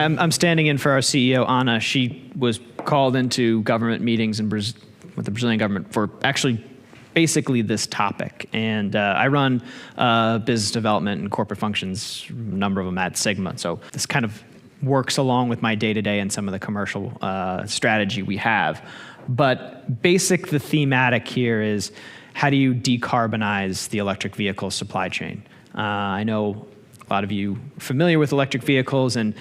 I'm standing in for our CEO, Anna. She was called into government meetings with the Brazilian government for actually basically this topic. And I run business development and corporate functions, a number of them at Sigma. So this kind of works along with my day-to-day and some of the commercial strategy we have. But the thematic here is, how do you decarbonize the electric vehicle supply chain? I know a lot of you are familiar with electric vehicles, and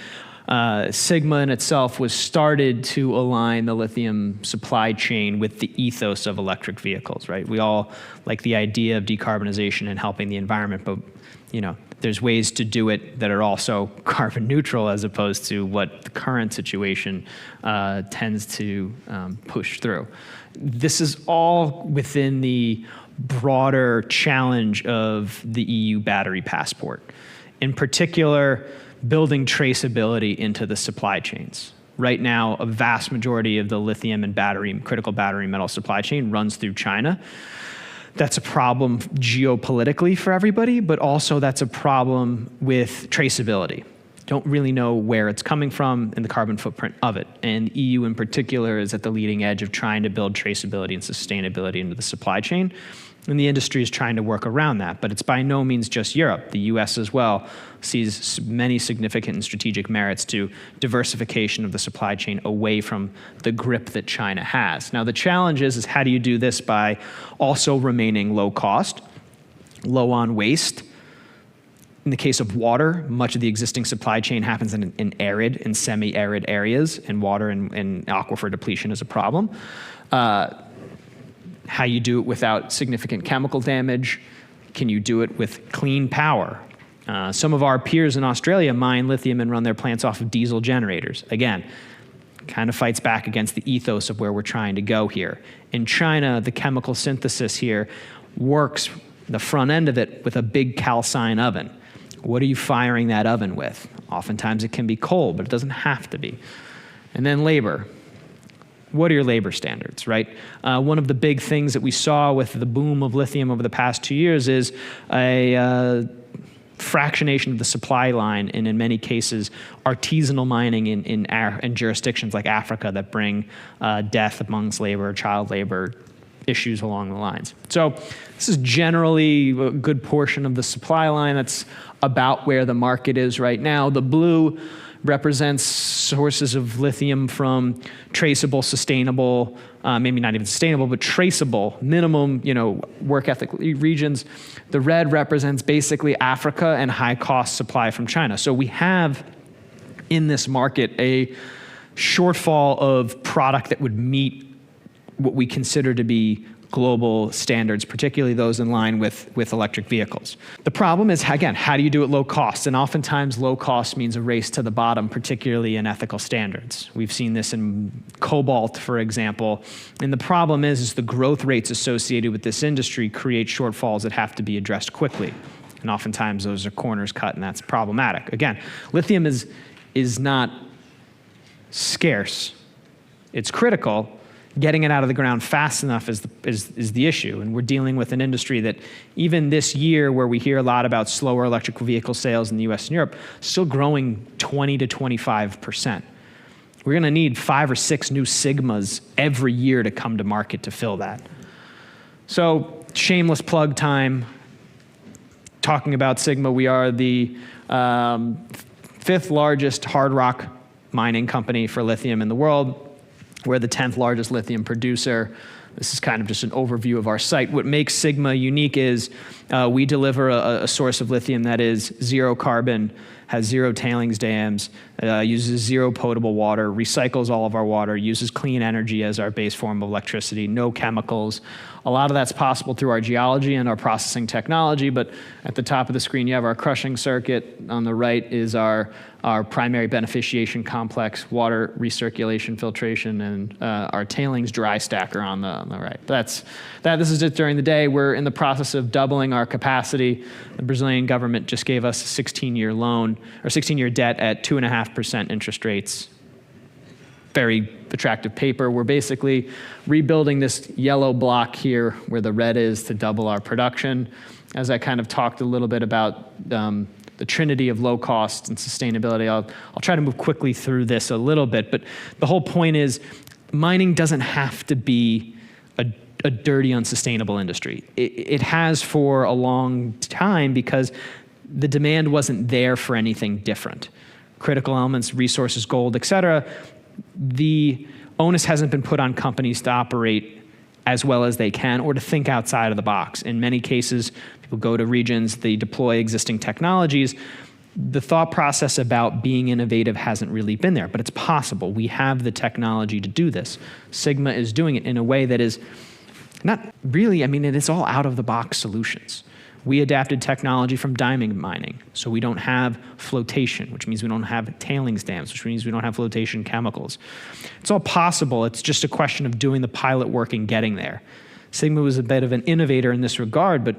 Sigma in itself was started to align the lithium supply chain with the ethos of electric vehicles, right? We all like the idea of decarbonization and helping the environment, but there's ways to do it that are also carbon neutral, as opposed to what the current situation tends to push through. This is all within the broader challenge of the EU battery passport. In particular, building traceability into the supply chains. Right now, a vast majority of the lithium and critical battery metal supply chain runs through China. That's a problem geopolitically for everybody, but also that's a problem with traceability. Don't really know where it's coming from and the carbon footprint of it. And EU in particular is at the leading edge of trying to build traceability and sustainability into the supply chain. And the industry is trying to work around that, but it's by no means just Europe. The US as well sees many significant and strategic merits to diversification of the supply chain away from the grip that China has. Now the challenge is how do you do this by also remaining low cost, low on waste? In the case of water, much of the existing supply chain happens in arid and semi-arid areas, and water and aquifer depletion is a problem. How you do it without significant chemical damage? Can you do it with clean power? Some of our peers in Australia mine lithium and run their plants off of diesel generators. Again, kind of fights back against the ethos of where we're trying to go here. In China, the chemical synthesis here works, the front end of it, with a big calcine oven. What are you firing that oven with? Oftentimes it can be coal, but it doesn't have to be. And then labor. What are your labor standards, right? One of the big things that we saw with the boom of lithium over the past 2 years is a fractionation of the supply line, and in many cases, artisanal mining in jurisdictions like Africa that bring death amongst labor, child labor, issues along the lines. So this is generally a good portion of the supply line. That's about where the market is right now. The blue represents sources of lithium from traceable, sustainable, maybe not even sustainable, but traceable, minimum, work ethic regions. The red represents basically Africa and high-cost supply from China. So we have in this market a shortfall of product that would meet what we consider to be global standards, particularly those in line with electric vehicles. The problem is, again, how do you do it low cost? And oftentimes low cost means a race to the bottom, particularly in ethical standards. We've seen this in cobalt, for example. And the problem is the growth rates associated with this industry create shortfalls that have to be addressed quickly. And oftentimes those are corners cut, and that's problematic. Again, lithium is not scarce. It's critical. Getting it out of the ground fast enough is the issue. And we're dealing with an industry that even this year, where we hear a lot about slower electric vehicle sales in the US and Europe, still growing 20 to 25%. We're gonna need 5 or 6 new Sigmas every year to come to market to fill that. So shameless plug time. Talking about Sigma, we are the 5th largest hard rock mining company for lithium in the world. We're the 10th largest lithium producer. This is kind of just an overview of our site. What makes Sigma unique is we deliver a source of lithium that is zero carbon, has zero tailings dams, uses zero potable water, recycles all of our water, uses clean energy as our base form of electricity, no chemicals. A lot of that's possible through our geology and our processing technology, but at the top of the screen you have our crushing circuit. On the right is our primary beneficiation complex, water recirculation filtration, and our tailings dry stacker on the right. This is it during the day. We're in the process of doubling our capacity. The Brazilian government just gave us a 16-year loan, or 16-year debt at 2.5% interest rates. Very attractive paper. We're basically rebuilding this yellow block here where the red is to double our production. As I kind of talked a little bit about the trinity of low cost and sustainability. I'll try to move quickly through this a little bit, but the whole point is mining doesn't have to be a dirty, unsustainable industry. It has for a long time because the demand wasn't there for anything different. Critical elements, resources, gold, et cetera, the onus hasn't been put on companies to operate as well as they can or to think outside of the box. In many cases, people go to regions, they deploy existing technologies. The thought process about being innovative hasn't really been there, but it's possible. We have the technology to do this. Sigma is doing it in a way that is not really, it is all out-of-the-box solutions. We adapted technology from diamond mining, so we don't have flotation, which means we don't have tailings dams, which means we don't have flotation chemicals. It's all possible. It's just a question of doing the pilot work and getting there. Sigma was a bit of an innovator in this regard, but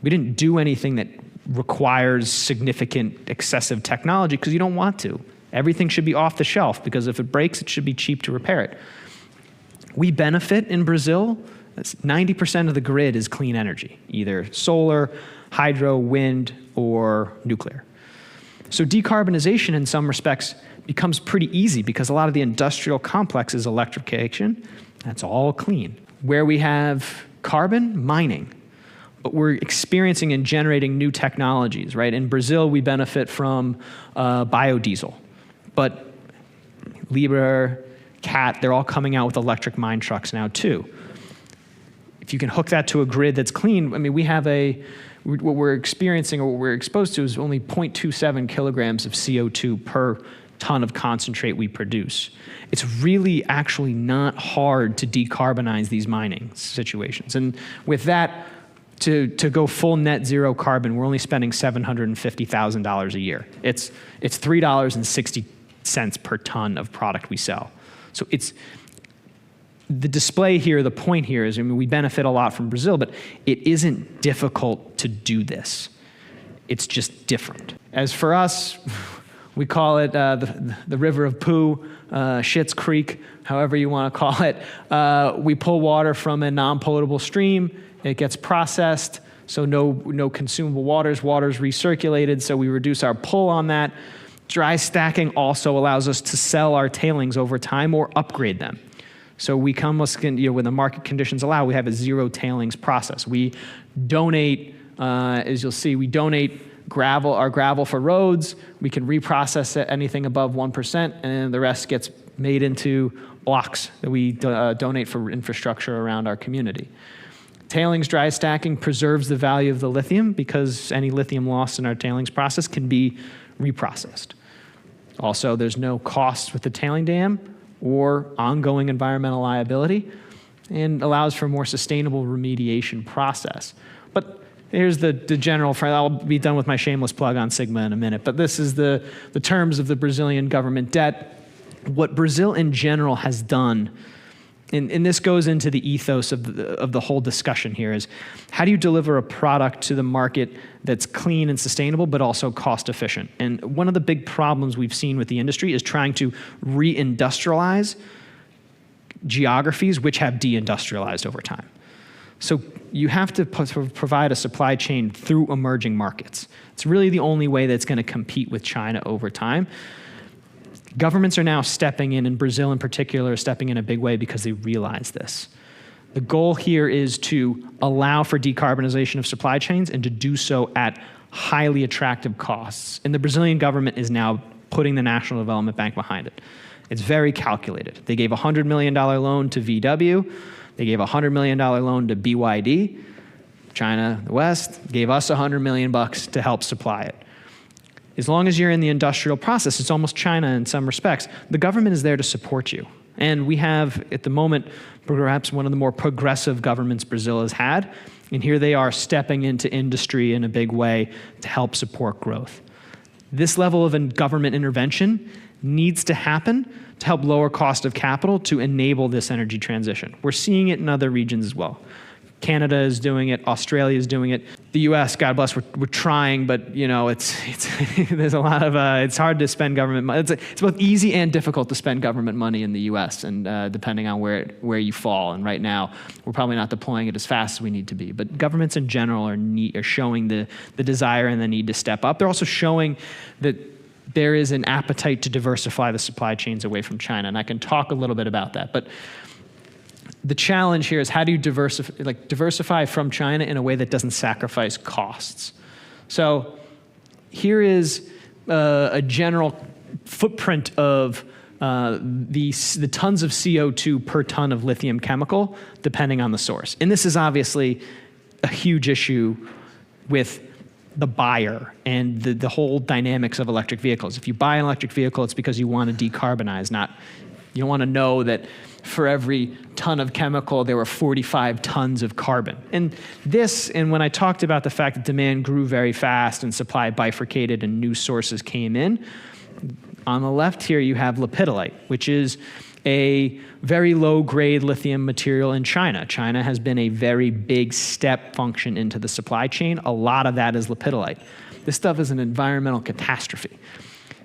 we didn't do anything that requires significant excessive technology because you don't want to. Everything should be off the shelf because if it breaks, it should be cheap to repair it. We benefit in Brazil. 90% of the grid is clean energy, either solar, hydro, wind, or nuclear. So decarbonization in some respects becomes pretty easy because a lot of the industrial complex is electrification. That's all clean. Where we have carbon, mining. But we're experiencing and generating new technologies, right? In Brazil, we benefit from biodiesel. But Libra, Cat, they're all coming out with electric mine trucks now too. If you can hook that to a grid that's clean, we have what we're experiencing or what we're exposed to is only 0.27 kilograms of CO2 per ton of concentrate we produce. It's really actually not hard to decarbonize these mining situations. And with that, to go full net zero carbon, we're only spending $750,000 a year. It's $3.60 per ton of product we sell. So it's the display here, the point here is, we benefit a lot from Brazil, but it isn't difficult to do this. It's just different. As for us, we call it the river of poo, Schitt's Creek, however you want to call it. We pull water from a non-potable stream. It gets processed, so no consumable waters. Water's recirculated, so we reduce our pull on that. Dry stacking also allows us to sell our tailings over time or upgrade them. So we come, when the market conditions allow, we have a zero tailings process. We donate, as you'll see, we donate our gravel for roads. We can reprocess it, anything above 1%, and the rest gets made into blocks that we donate for infrastructure around our community. Tailings dry stacking preserves the value of the lithium because any lithium lost in our tailings process can be reprocessed. Also, there's no cost with the tailing dam or ongoing environmental liability, and allows for a more sustainable remediation process. But here's the general, I'll be done with my shameless plug on Sigma in a minute, but this is the terms of the Brazilian government debt. What Brazil in general has done, and this goes into the ethos of the whole discussion here, is how do you deliver a product to the market that's clean and sustainable, but also cost efficient? And one of the big problems we've seen with the industry is trying to re-industrialize geographies which have de-industrialized over time. So you have to provide a supply chain through emerging markets. It's really the only way that's going to compete with China over time. Governments are now stepping in Brazil in particular, stepping in a big way because they realize this. The goal here is to allow for decarbonization of supply chains and to do so at highly attractive costs. And the Brazilian government is now putting the National Development Bank behind it. It's very calculated. They gave a $100 million loan to VW. They gave a $100 million loan to BYD. China, the West, gave us $100 million to help supply it. As long as you're in the industrial process, it's almost China in some respects. The government is there to support you. And we have, at the moment, perhaps one of the more progressive governments Brazil has had. And here they are stepping into industry in a big way to help support growth. This level of government intervention needs to happen to help lower cost of capital to enable this energy transition. We're seeing it in other regions as well. Canada is doing it. Australia is doing it. The U.S., God bless, we're trying, but it's there's a lot of it's hard to spend government money. It's both easy and difficult to spend government money in the U.S. and depending on where you fall. And right now, we're probably not deploying it as fast as we need to be. But governments in general are showing the desire and the need to step up. They're also showing that there is an appetite to diversify the supply chains away from China, and I can talk a little bit about that. But the challenge here is how do you diversify from China in a way that doesn't sacrifice costs? So here is a general footprint of the tons of CO2 per ton of lithium chemical, depending on the source. And this is obviously a huge issue with the buyer and the whole dynamics of electric vehicles. If you buy an electric vehicle, it's because you want to decarbonize, you don't want to know that for every ton of chemical, there were 45 tons of carbon. And when I talked about the fact that demand grew very fast and supply bifurcated and new sources came in, on the left here you have lepidolite, which is a very low-grade lithium material in China. China has been a very big step function into the supply chain. A lot of that is lepidolite. This stuff is an environmental catastrophe.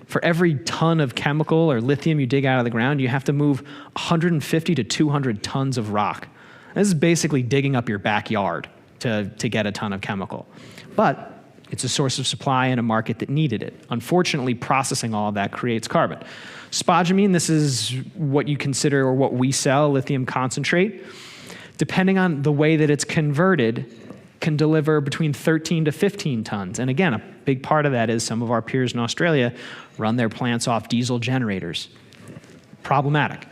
For every ton of chemical or lithium you dig out of the ground, you have to move 150 to 200 tons of rock. This is basically digging up your backyard to get a ton of chemical. But it's a source of supply in a market that needed it. Unfortunately, processing all of that creates carbon. Spodumene, this is what you consider or what we sell, lithium concentrate. Depending on the way that it's converted, can deliver between 13 to 15 tons. And again, a big part of that is some of our peers in Australia run their plants off diesel generators. Problematic.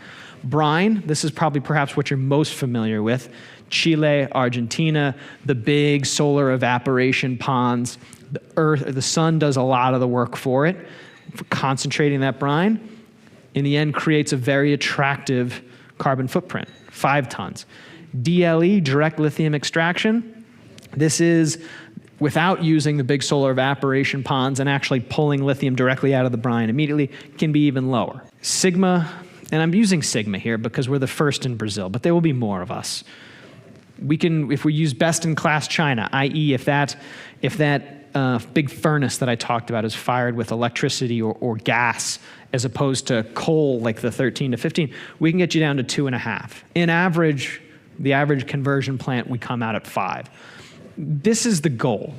Brine, this is probably perhaps what you're most familiar with. Chile, Argentina, the big solar evaporation ponds. The sun does a lot of the work for it, for concentrating that brine. In the end, creates a very attractive carbon footprint, 5 tons. DLE, direct lithium extraction. This is without using the big solar evaporation ponds and actually pulling lithium directly out of the brine immediately, can be even lower. Sigma, and I'm using Sigma here because we're the first in Brazil, but there will be more of us. If we use best-in-class China, i.e. if that big furnace that I talked about is fired with electricity or gas as opposed to coal like the 13 to 15, we can get you down to 2.5. In average, the average conversion plant, we come out at 5. This is the goal,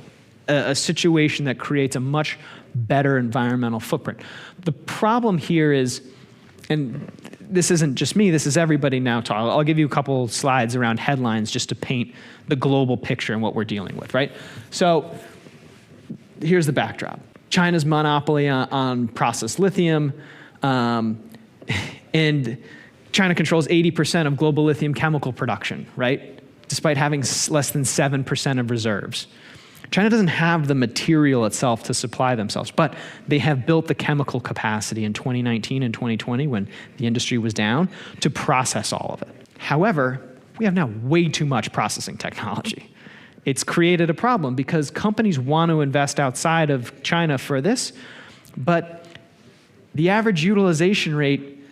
a situation that creates a much better environmental footprint. The problem here is, and this isn't just me, this is everybody now talking. I'll give you a couple slides around headlines just to paint the global picture and what we're dealing with, right? So here's the backdrop. China's monopoly on processed lithium, and China controls 80% of global lithium chemical production, right? Despite having less than 7% of reserves. China doesn't have the material itself to supply themselves, but they have built the chemical capacity in 2019 and 2020 when the industry was down to process all of it. However, we have now way too much processing technology. It's created a problem because companies want to invest outside of China for this, but the average utilization rate,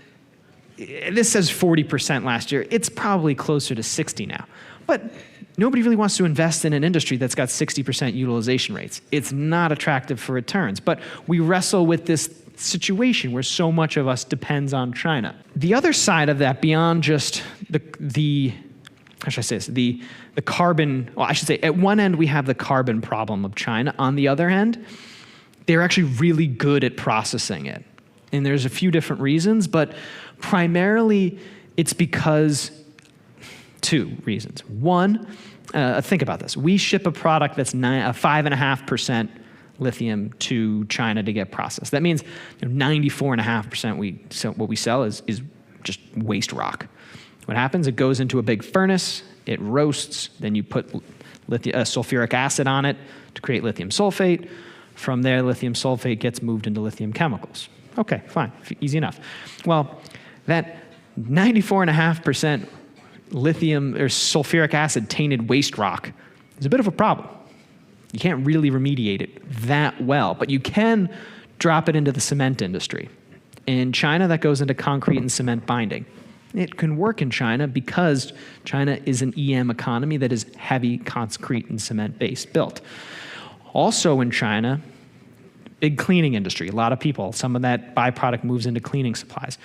this says 40% last year. It's probably closer to 60 now. But nobody really wants to invest in an industry that's got 60% utilization rates. It's not attractive for returns. But we wrestle with this situation where so much of us depends on China. The other side of that, beyond just the carbon, well, I should say, at one end we have the carbon problem of China. On the other end, they're actually really good at processing it. And there's a few different reasons, but primarily it's because 2 reasons. One, think about this. We ship a product that's 5.5% lithium to China to get processed. That means 94.5% what we sell is just waste rock. What happens? It goes into a big furnace, it roasts, then you put sulfuric acid on it to create lithium sulfate. From there, lithium sulfate gets moved into lithium chemicals. Okay, fine, easy enough. Well, that 94.5% lithium or sulfuric acid tainted waste rock is a bit of a problem. You can't really remediate it that well, but you can drop it into the cement industry. In China, that goes into concrete and cement binding. it can work in China because China is an EM economy that is heavy concrete and cement based built. Also in China, big cleaning industry, a lot of people, some of that byproduct moves into cleaning supplies.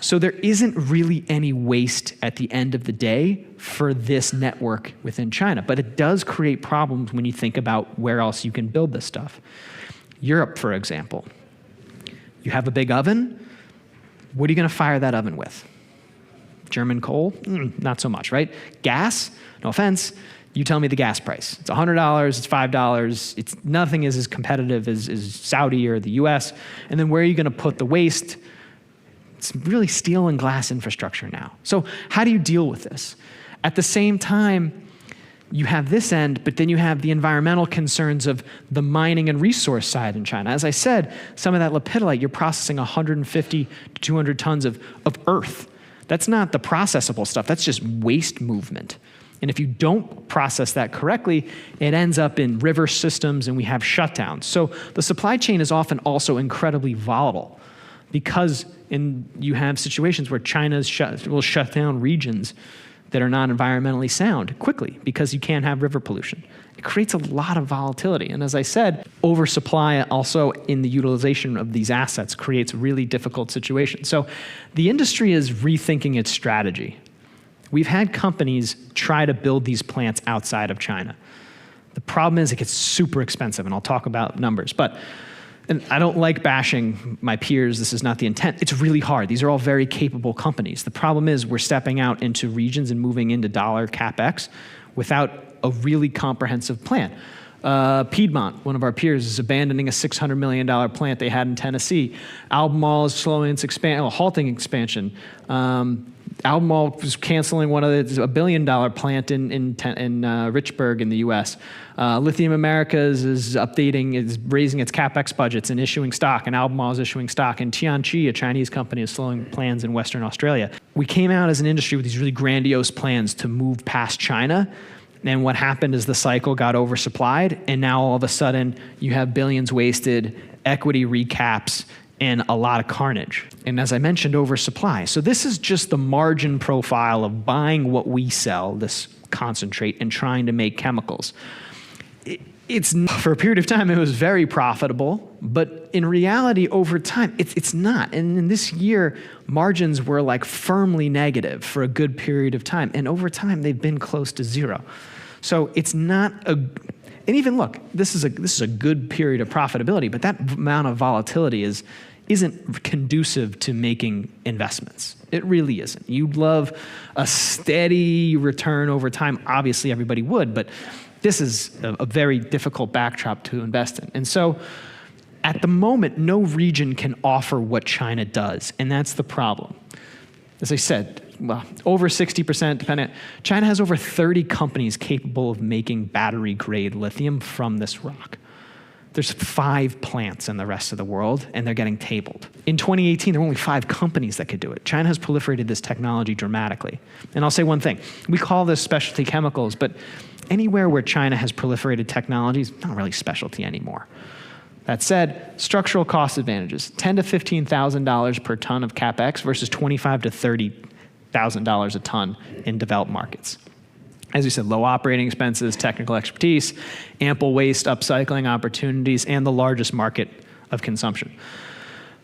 So there isn't really any waste at the end of the day for this network within China, but it does create problems when you think about where else you can build this stuff. Europe, for example, you have a big oven. What are you going to fire that oven with? German coal? Not so much, right? Gas? No offense. You tell me the gas price. It's $100, it's $5. Nothing is as competitive as Saudi or the US. And then where are you going to put the waste? It's really steel and glass infrastructure now. So how do you deal with this? At the same time, you have this end, but then you have the environmental concerns of the mining and resource side in China. As I said, some of that lepidolite, you're processing 150 to 200 tons of earth. That's not the processable stuff. That's just waste movement. And if you don't process that correctly, it ends up in river systems and we have shutdowns. So the supply chain is often also incredibly volatile because you have situations where China will shut down regions that are not environmentally sound quickly because you can't have river pollution. It creates a lot of volatility. And as I said, oversupply also in the utilization of these assets creates really difficult situations. So the industry is rethinking its strategy. We've had companies try to build these plants outside of China. The problem is it gets super expensive, and I'll talk about numbers. And I don't like bashing my peers. This is not the intent. It's really hard. These are all very capable companies. The problem is we're stepping out into regions and moving into dollar CapEx without a really comprehensive plan. Piedmont, one of our peers, is abandoning a $600 million plant they had in Tennessee. Albemarle is halting expansion. Albemarle was canceling a $1 billion plant in Richburg in the U.S. Lithium Americas is raising its CapEx budgets and issuing stock, and Albemarle is issuing stock. And Tianqi, a Chinese company, is slowing plans in Western Australia. We came out as an industry with these really grandiose plans to move past China. And what happened is the cycle got oversupplied, and now all of a sudden you have billions wasted, equity recaps, and a lot of carnage. And as I mentioned, oversupply. So this is just the margin profile of buying what we sell, this concentrate, and trying to make chemicals. For a period of time, it was very profitable, but in reality, over time, it's not. And in this year, margins were like firmly negative for a good period of time. And over time, they've been close to zero. So it's not and even look, this is a good period of profitability, but that amount of volatility isn't conducive to making investments. It really isn't. You'd love a steady return over time. Obviously, everybody would, but this is a very difficult backdrop to invest in. And so at the moment, no region can offer what China does, and that's the problem. As I said, over 60% dependent. China has over 30 companies capable of making battery-grade lithium from this rock. There's 5 plants in the rest of the world, and they're getting tabled. In 2018, there were only 5 companies that could do it. China has proliferated this technology dramatically. And I'll say one thing. We call this specialty chemicals, but anywhere where China has proliferated technology is not really specialty anymore. That said, structural cost advantages, $10,000 to $15,000 per ton of CapEx versus $25,000 to $30,000 a ton in developed markets. As you said, low operating expenses, technical expertise, ample waste upcycling opportunities, and the largest market of consumption.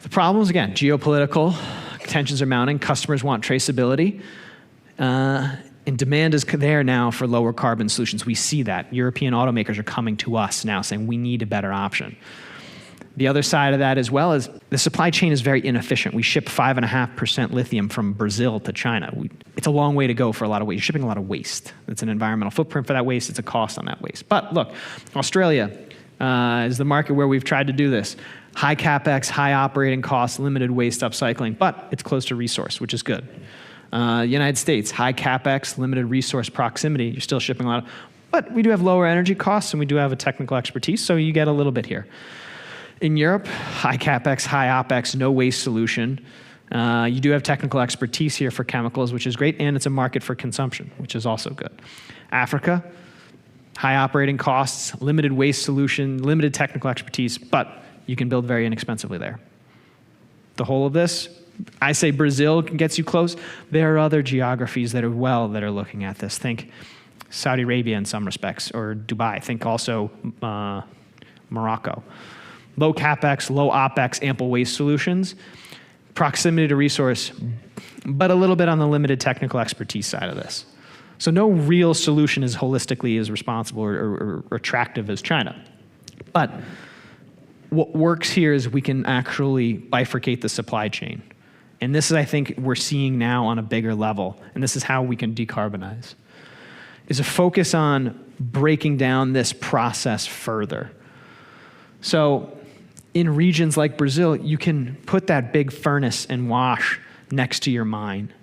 The problems, again, geopolitical, tensions are mounting, customers want traceability, and demand is there now for lower carbon solutions. We see that. European automakers are coming to us now saying we need a better option. The other side of that as well is the supply chain is very inefficient. We ship 5.5% lithium from Brazil to China. It's a long way to go for a lot of waste. You're shipping a lot of waste. It's an environmental footprint for that waste. It's a cost on that waste. But look, Australia is the market where we've tried to do this. High CapEx, high operating costs, limited waste upcycling, but it's close to resource, which is good. United States, high CapEx, limited resource proximity. You're still shipping a lot, but we do have lower energy costs and we do have a technical expertise, so you get a little bit here. In Europe, high CapEx, high OpEx, no waste solution. You do have technical expertise here for chemicals, which is great, and it's a market for consumption, which is also good. Africa, high operating costs, limited waste solution, limited technical expertise, but you can build very inexpensively there. The whole of this, I say Brazil gets you close. There are other geographies that are looking at this. Think Saudi Arabia in some respects, or Dubai. Think also Morocco. Low CapEx, low OpEx, ample waste solutions, proximity to resource, but a little bit on the limited technical expertise side of this. So no real solution is holistically as responsible or attractive as China. But what works here is we can actually bifurcate the supply chain. And this is, I think, we're seeing now on a bigger level, and this is how we can decarbonize, is a focus on breaking down this process further. So in regions like Brazil, you can put that big furnace and wash next to your mine,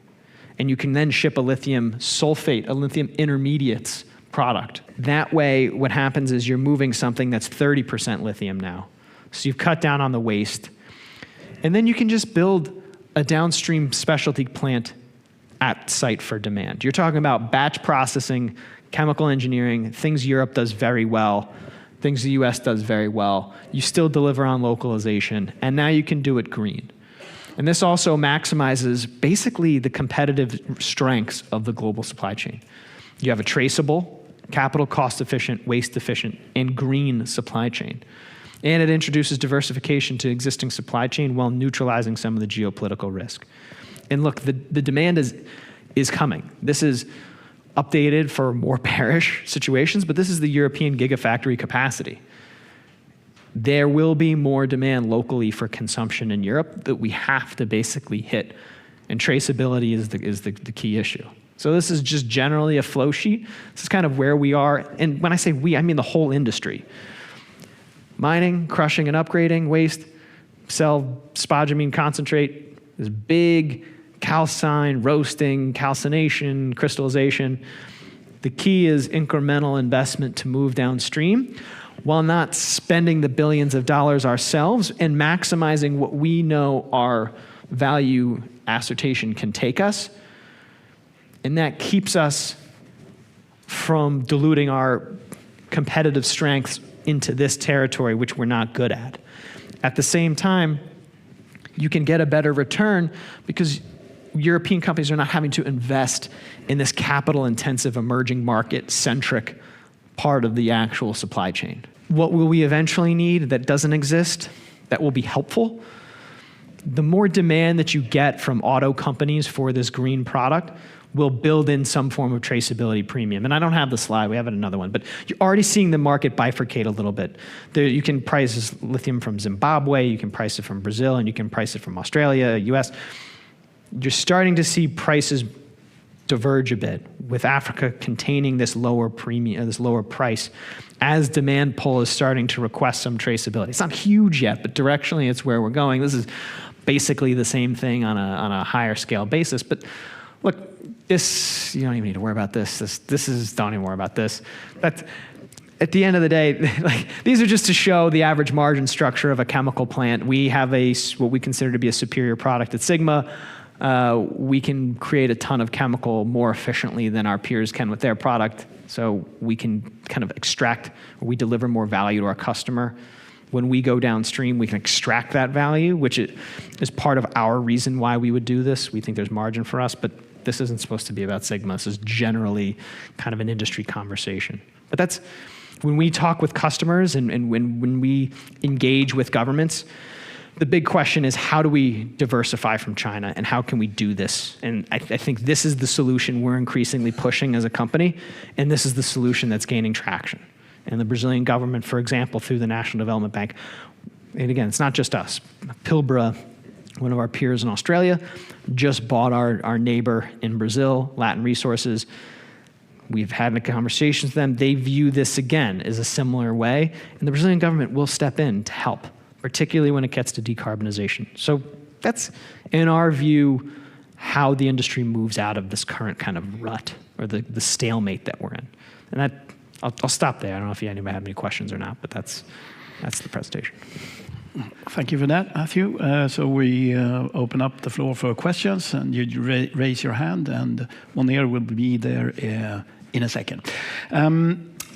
and you can then ship a lithium sulfate, a lithium intermediates product. That way, what happens is you're moving something that's 30% lithium now. So you've cut down on the waste. And then you can just build a downstream specialty plant at site for demand. You're talking about batch processing, chemical engineering, things Europe does very well, things the US does very well. You still deliver on localization, and now you can do it green. And this also maximizes basically the competitive strengths of the global supply chain. You have a traceable, capital cost efficient, waste efficient, and green supply chain. And it introduces diversification to existing supply chain while neutralizing some of the geopolitical risk. And look, the demand is coming. This is updated for more bearish situations, but this is the European gigafactory capacity. There will be more demand locally for consumption in Europe that we have to basically hit, and traceability is the key issue. So this is just generally a flow sheet. This is kind of where we are, and when I say we, I mean the whole industry. Mining, crushing and upgrading waste, sell spodumene concentrate, this big calcine, roasting, calcination, crystallization. The key is incremental investment to move downstream while not spending the billions of dollars ourselves and maximizing what we know our value assertion can take us. And that keeps us from diluting our competitive strengths into this territory, which we're not good at. At the same time, you can get a better return because European companies are not having to invest in this capital-intensive, emerging market-centric part of the actual supply chain. What will we eventually need that doesn't exist, that will be helpful? The more demand that you get from auto companies for this green product will build in some form of traceability premium. And I don't have the slide, we have another one, but you're already seeing the market bifurcate a little bit. You can price lithium from Zimbabwe, you can price it from Brazil, and you can price it from Australia, US. You're starting to see prices diverge a bit, with Africa containing this lower premium, this lower price, as demand pull is starting to request some traceability. It's not huge yet, but directionally it's where we're going. This is basically the same thing on a higher scale basis. But look, this, you don't even need to worry about this. Don't even worry about this. That's, at the end of the day, like, these are just to show the average margin structure of a chemical plant. We have what we consider to be a superior product at Sigma. We can create a ton of chemical more efficiently than our peers can with their product. So we can kind of extract, or we deliver more value to our customer. When we go downstream, we can extract that value, which is part of our reason why we would do this. We think there's margin for us, but this isn't supposed to be about Sigma. This is generally kind of an industry conversation. But that's, when we talk with customers and when we engage with governments, the big question is, how do we diversify from China, and how can we do this? And I think this is the solution we're increasingly pushing as a company, and this is the solution that's gaining traction. And the Brazilian government, for example, through the National Development Bank, and again, it's not just us. Pilbara, one of our peers in Australia, just bought our neighbor in Brazil, Latin Resources. We've had conversations with them. They view this again as a similar way, and the Brazilian government will step in to help, particularly when it gets to decarbonization. So that's, in our view, how the industry moves out of this current kind of rut, or the stalemate that we're in. And that, I'll stop there. I don't know if anybody have any questions or not, but that's the presentation. Thank you for that, Matthew. So we open up the floor for questions, and you raise your hand, and one ear will be there in a second.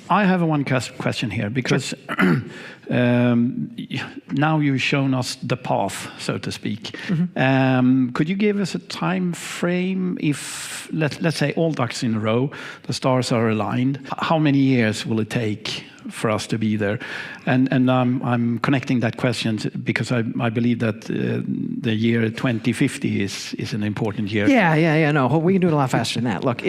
I have one question here because now you've shown us the path, so to speak. Could you give us a time frame if, let's say, all ducks in a row, the stars are aligned? How many years will it take for us to be there? And I'm connecting that question because I believe that the year 2050 is an important year. Yeah. No, we can do it a lot faster than that. Look,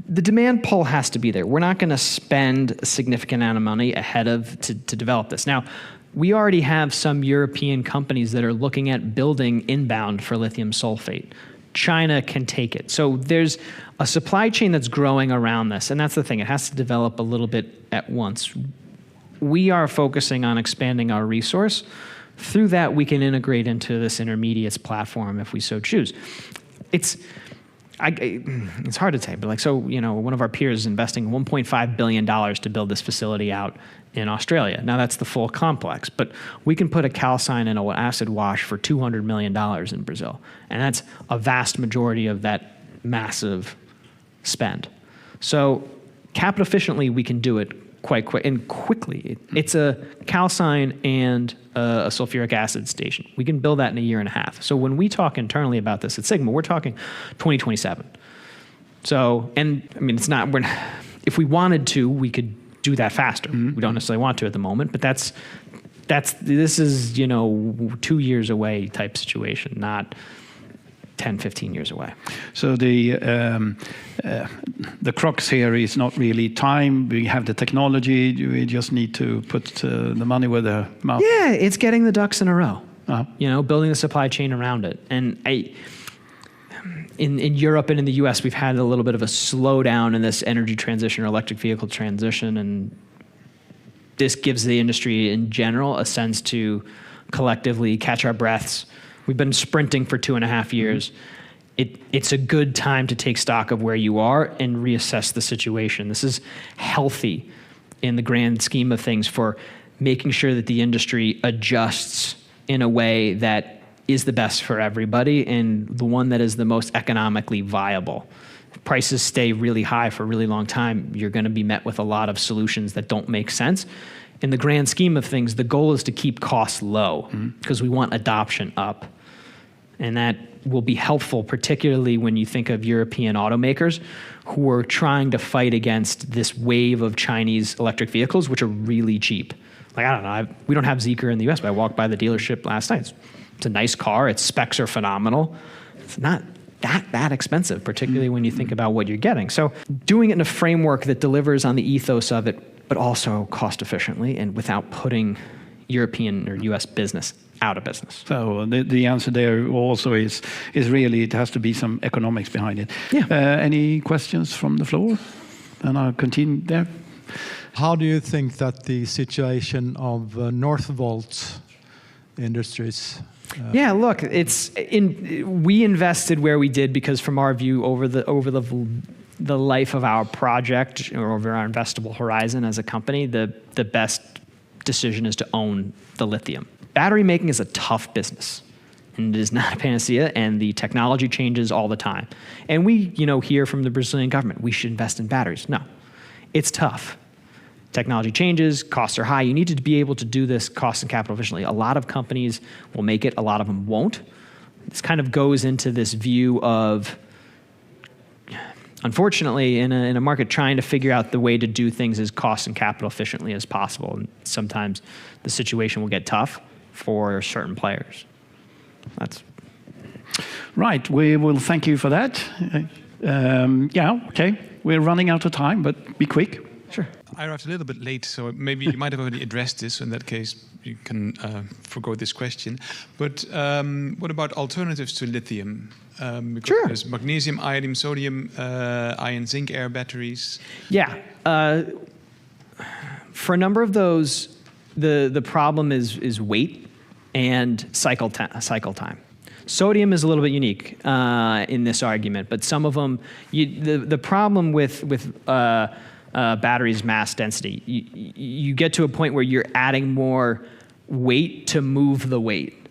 the demand pull has to be there. We're not going to spend a significant amount of money ahead of to develop this. Now, we already have some European companies that are looking at building inbound for lithium sulfate. China can take it. So there's a supply chain that's growing around this, and that's the thing. It has to develop a little bit at once. We are focusing on expanding our resource. Through that, we can integrate into this intermediates platform if we so choose. It's hard to say, but one of our peers is investing $1.5 billion to build this facility out in Australia. Now that's the full complex, but we can put a calcine and an acid wash for $200 million in Brazil. And that's a vast majority of that massive spend. So capital efficiently, we can do it quite quick and quickly. It's a calcine and a sulfuric acid station. We can build that in a year and a half. So when we talk internally about this at Sigma, we're talking 2027. So, and I mean, if we wanted to, we could do that faster. We don't necessarily want to at the moment, but this is 2 years away type situation, not 10, 15 years away. So the crux here is not really time. We have the technology. We just need to put the money where the mouth. Yeah, it's getting the ducks in a row. Building the supply chain around it. And in Europe and in the US, we've had a little bit of a slowdown in this energy transition or electric vehicle transition, and this gives the industry in general a sense to collectively catch our breaths. We've been sprinting for 2.5 years. It's a good time to take stock of where you are and reassess the situation. This is healthy in the grand scheme of things for making sure that the industry adjusts in a way that is the best for everybody and the one that is the most economically viable. If prices stay really high for a really long time, you're going to be met with a lot of solutions that don't make sense. In the grand scheme of things, the goal is to keep costs low because we want adoption up. And that will be helpful, particularly when you think of European automakers who are trying to fight against this wave of Chinese electric vehicles, which are really cheap. Like, I don't know, we don't have Zeekr in the US, but I walked by the dealership last night. It's a nice car, its specs are phenomenal. It's not that expensive, particularly when you think about what you're getting. So doing it in a framework that delivers on the ethos of it, but also cost efficiently and without putting European or US business out of business. So the answer there also is really it has to be some economics behind it. Yeah. Any questions from the floor? And I'll continue there. How do you think that the situation of Northvolt Industries? Yeah, look, we invested where we did because from our view over the life of our project or over our investable horizon as a company, the best decision is to own the lithium. Battery making is a tough business, and it is not a panacea, and the technology changes all the time. And we, hear from the Brazilian government, we should invest in batteries. No, it's tough. Technology changes, costs are high. You need to be able to do this cost and capital efficiently. A lot of companies will make it, a lot of them won't. This kind of goes into this view of, unfortunately, in a market trying to figure out the way to do things as cost and capital efficiently as possible. And sometimes the situation will get tough for certain players. That's right. We will thank you for that. Okay. We're running out of time, but be quick. Sure. I arrived a little bit late, so maybe you might have already addressed this. So in that case, you can forgo this question. But what about alternatives to lithium? Because sure. There's magnesium, iodine, sodium, iron, zinc, air batteries. Yeah. For a number of those, the problem is weight and cycle time. Sodium is a little bit unique in this argument, but some of them, the problem with batteries mass density. You get to a point where you're adding more weight to move the weight.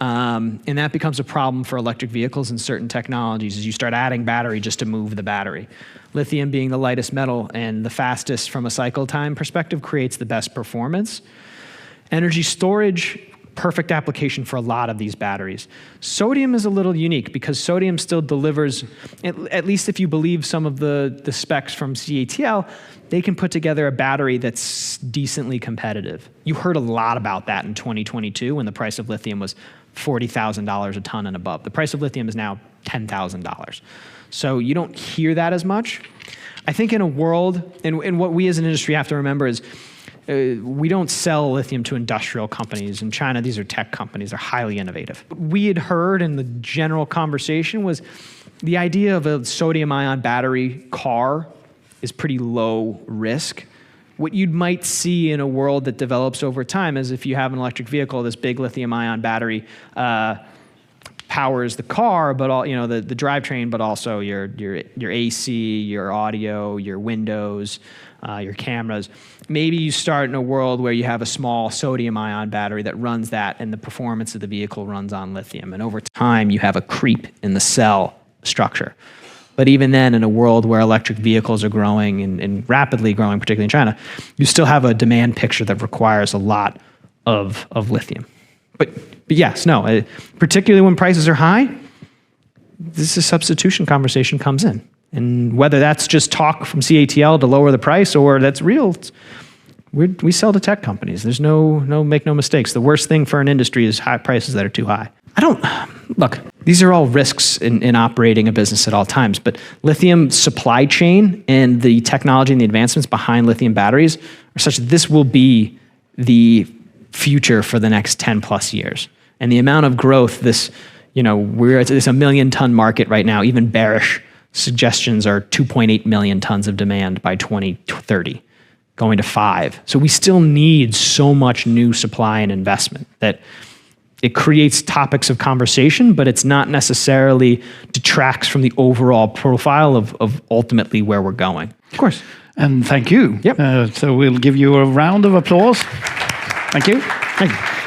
And that becomes a problem for electric vehicles and certain technologies as you start adding battery just to move the battery. Lithium being the lightest metal and the fastest from a cycle time perspective creates the best performance. Energy storage, perfect application for a lot of these batteries. Sodium is a little unique because sodium still delivers, at least if you believe some of the specs from CATL, they can put together a battery that's decently competitive. You heard a lot about that in 2022 when the price of lithium was $40,000 a ton and above. The price of lithium is now $10,000. So you don't hear that as much. I think in a world, and what we as an industry have to remember is we don't sell lithium to industrial companies. In China, these are tech companies. They're highly innovative. What we had heard in the general conversation was the idea of a sodium-ion battery car is pretty low risk. What you might see in a world that develops over time is if you have an electric vehicle, this big lithium-ion battery powers the car, but all the drivetrain, but also your AC, your audio, your windows, your cameras. Maybe you start in a world where you have a small sodium-ion battery that runs that, and the performance of the vehicle runs on lithium. And over time, you have a creep in the cell structure. But even then, in a world where electric vehicles are growing and rapidly growing, particularly in China, you still have a demand picture that requires a lot of lithium. But yes, no, particularly when prices are high, this is substitution conversation comes in. And whether that's just talk from CATL to lower the price or that's real, we sell to tech companies. There's make no mistakes. The worst thing for an industry is high prices that are too high. Look, these are all risks in operating a business at all times, but lithium supply chain and the technology and the advancements behind lithium batteries are such that this will be the future for the next 10 plus years. And the amount of growth we're at this 1 million ton market right now, even bearish suggestions are 2.8 million tons of demand by 2030, going to 5. So we still need so much new supply and investment that it creates topics of conversation, but it's not necessarily detracts from the overall profile of ultimately where we're going. Of course. And thank you. Yep. So we'll give you a round of applause. Thank you. Thank you.